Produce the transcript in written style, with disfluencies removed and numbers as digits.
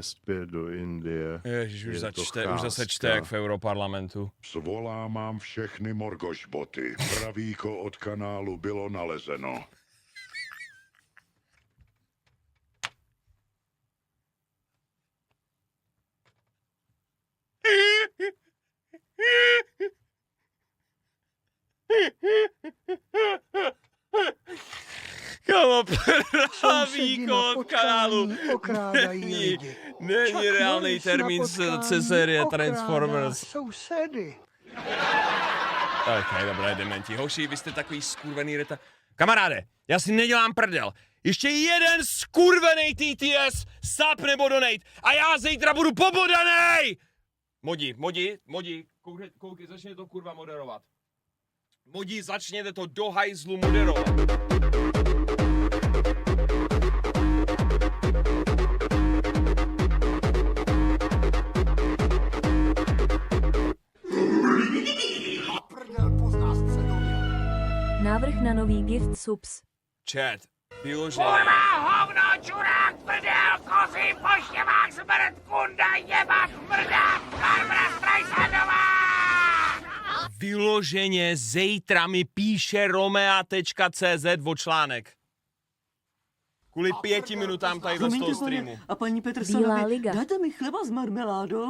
mě zpět do Indie. Ježiš, už zase čte jak v Europarlamentu. Svolámám všechny morgošboty. Pravíko od kanálu bylo nalezeno. Kámo, pravíko od kanálu. Okrádají lidi. Není reálný termín z série Transformers. Sousedy. Ok, dobré, dementi. Hoši, vy jste takový skurvený reta... Kamaráde, já si nedělám prdel. Ještě jeden skurvený TTS, sap nebo donate a já zítra budu pobodanej! Modi, koukej, začněte to kurva moderovat. Modi, začněte to do hajzlu moderovat. Návrh na nový gift subs. Chat, vyloženě. Kurva, hovno, čurák, prdel, kozy, poštěvák, zmrt, kunda, jebák, mrdák, Barbara Streisandová! Vyloženě zítra mi píše Romea.cz o článek. Kvůli 5 minutám tady z toho streamu. A paní Bílá Petersonovi, liga. dáte mi chleba s marmeládou?